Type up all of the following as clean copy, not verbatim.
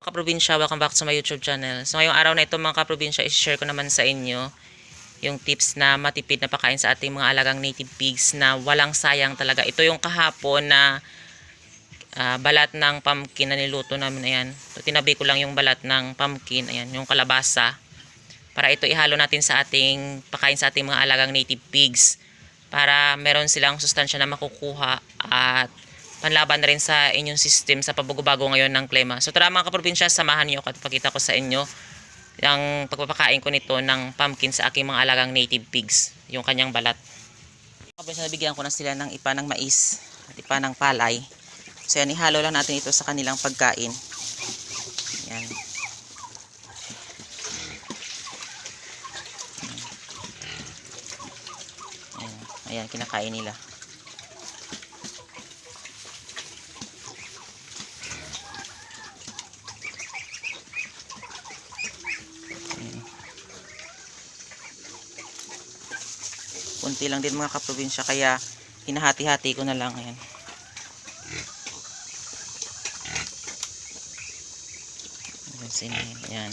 Kaprobinsya, welcome back to my YouTube channel. So ngayong araw na ito mga kaprobinsya, i-share ko naman sa inyo yung tips na matipid na pakain sa ating mga alagang native pigs na walang sayang talaga. Ito yung kahapon na balat ng pumpkin na niluto namin. Ayan. So, tinabi ko lang yung balat ng pumpkin. Ayan, yung kalabasa. Para ito ihalo natin sa ating pakain sa ating mga alagang native pigs. Para meron silang sustansya na makukuha at panlaban na rin sa inyong system sa pabago-bago ngayon ng klima. So tara mga kaprobinsya, samahan niyo ako at pakita ko sa inyo yung pagpapakain ko nito ng pumpkin sa aking mga alagang native pigs, yung kanyang balat. Kaprobinsya, nabigyan ko na sila ng ipa ng mais at ipa ng palay. So yan, ihalo lang natin ito sa kanilang pagkain. Yan. Ayan, kinakain nila. Kunti lang din mga kaprobinsya, kaya hinahati-hati ko na lang. Ayan. Ayan.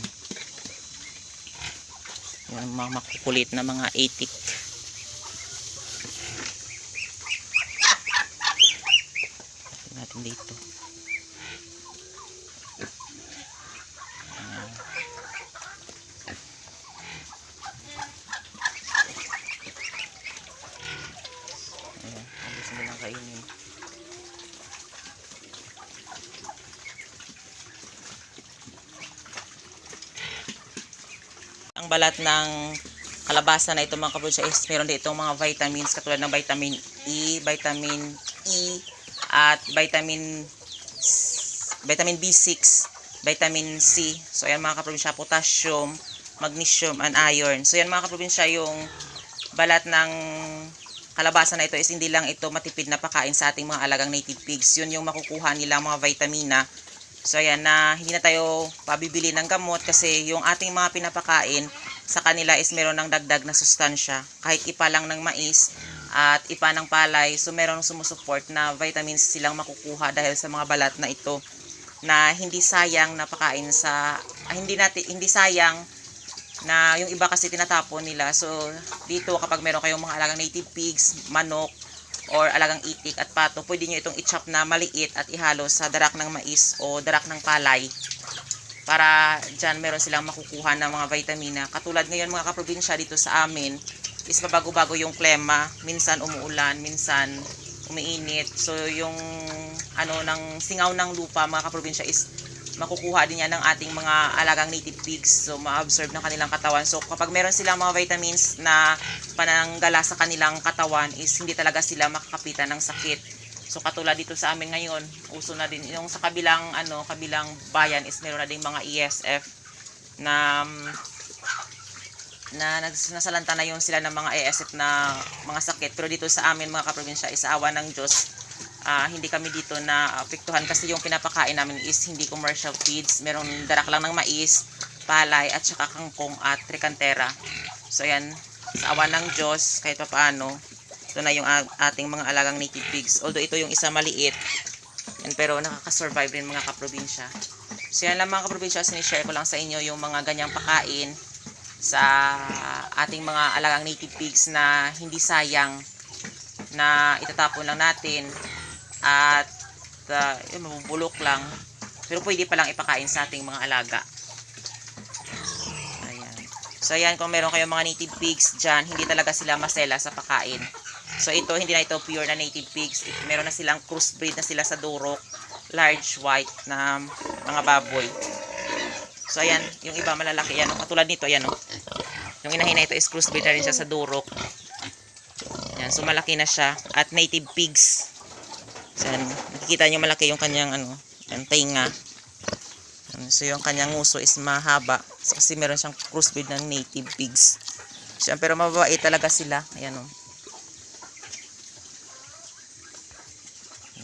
Yung mga makukulit na mga itik. Natin dito. Kainin. Ang balat ng kalabasa na ito mga kaprobinsya is meron din itong mga vitamins katulad ng vitamin E at vitamin B6, vitamin C. So ayan mga kaprobinsya, potassium, magnesium and iron. So ayan mga kaprobinsya, yung balat ng kalabasa na ito is hindi lang ito matipid na pakain sa ating mga alagang native pigs. Yun yung makukuha nila mga vitamina. So ayan, na hindi na tayo pabibili ng gamot kasi yung ating mga pinapakain sa kanila is meron ng dagdag na sustansya. Kahit ipa lang ng mais at ipa ng palay, so meron sumusuport na vitamins silang makukuha dahil sa mga balat na ito, na hindi sayang na pakain sa hindi sayang na yung iba kasi tinatapon nila. So dito kapag meron kayong mga alagang native pigs, manok or alagang itik at pato, pwede nyo itong i-chop na maliit at ihalo sa darak ng mais o darak ng palay para dyan meron silang makukuha ng mga vitamina. Katulad ngayon mga kaprobinsya, dito sa amin is mabago-bago yung klima, minsan umuulan, minsan umiinit. So yung ng singaw ng lupa mga kaprobinsya is makukuha din yan ng ating mga alagang native pigs. So ma-absorb ng kanilang katawan. So kapag meron silang mga vitamins na pananggala sa kanilang katawan is hindi talaga sila makakapitan ng sakit. So katulad dito sa amin ngayon, uso na din yung sa kabilang bayan is meron na ding mga ESF na nasalanta na yung sila ng mga ESF na mga sakit. Pero dito sa amin mga kaprobinsya is awa ng Diyos, hindi kami dito na apektuhan kasi yung pinapakain namin is hindi commercial feeds. Merong darak lang ng mais, palay at saka kangkong at trikantera. So ayan, sa awa ng Diyos kahit pa paano, ito na yung ating mga alagang native pigs. Although ito yung isa maliit, pero nakakasurvive rin mga kaprobinsya. So yan lang mga kaprobinsya, sinishare ko lang sa inyo yung mga ganyang pakain sa ating mga alagang native pigs na hindi sayang na itatapon lang natin at mabubulok lang, pero pwede palang ipakain sa ating mga alaga. Ayan. So ayan, kung meron kayong mga native pigs dyan, hindi talaga sila masela sa pakain. So ito, hindi na ito pure na native pigs. Meron na silang crossbreed na sila sa Durok, large white na mga baboy. So ayan, yung iba malalaki yan, katulad nito, ayan o. Yung inahin na ito is crossbreed na rin siya sa Durok. Ayan, so malaki na siya at native pigs. So ayan, nakikita nyo malaki yung kanyang yung tainga. So yung kanyang nguso is mahaba. So, kasi meron siyang crossbreed ng native pigs. So, pero mababait talaga sila. Ayan o.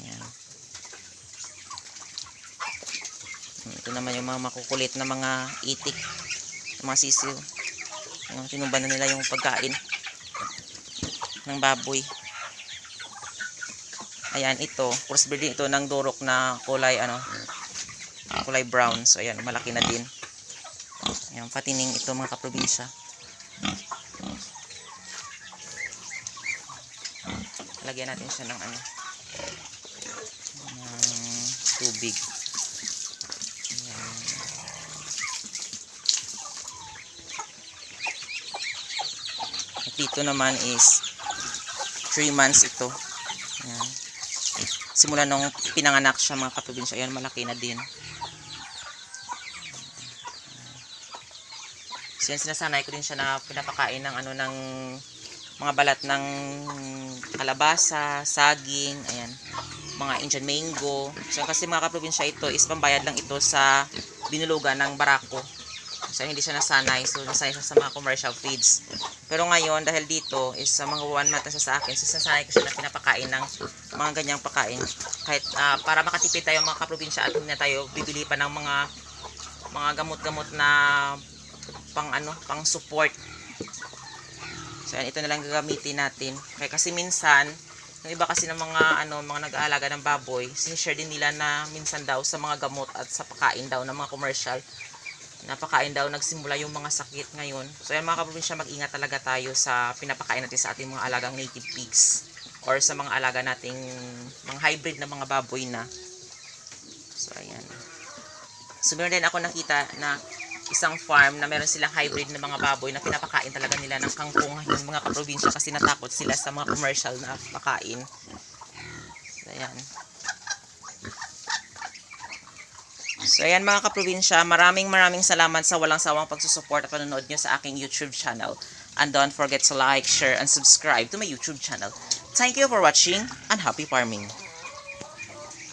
Ayan. Ito naman yung mga makukulit na mga itik, mga sisiw. Tinumban na nila yung pagkain ng baboy. Ayan, ito crossbreed ito ng Durok na kulay kulay brown. So ayan, malaki na din. Ayan, patining ito mga kaprobinsya. Lagyan natin siya ng ano, ng tubig. Ayan. At dito naman is 3 months ito. Ayan. Simula nung pinanganak siya mga kaprobinsya. Ayan, malaki na din. So yan, sinasanay ko din siya na pinapakain ng ano, ng mga balat ng kalabasa, saging, ayan, mga Indian mango. So kasi mga kaprobinsya, ito is pambayad lang ito sa binulugan ng barako. So hindi siya nasanay. So nasanay siya sa mga commercial feeds. Pero ngayon, dahil dito is sa mga 1 month na siya sa akin, so nasanay ko siya na pinapakain ng mga ganyang pakain. Kahit para makatipid tayo mga kaprobinsya at hindi na tayo bibili pa ng mga gamot-gamot na pang support. So yan, ito na lang gagamitin natin. Kaya kasi minsan, yung iba kasi ng mga nag-aalaga ng baboy, sinishare din nila na minsan daw sa mga gamot at sa pakain daw ng mga commercial, napakain daw nagsimula yung mga sakit ngayon. So yan mga kaprobinsya, mag-ingat talaga tayo sa pinapakain natin sa ating mga alagang native pigs or sa mga alaga nating mga hybrid na mga baboy na. So ayan. So meron din ako nakita na isang farm na meron silang hybrid na mga baboy na pinapakain talaga nila ng kangkong yung mga kaprobinsya kasi natakot sila sa mga commercial na pakain. So ayan. So ayan mga kaprobinsya, maraming salamat sa walang sawang pagsusupport at panonood nyo sa aking YouTube channel. And don't forget to like, share, and subscribe to my YouTube channel. Thank you for watching and happy farming!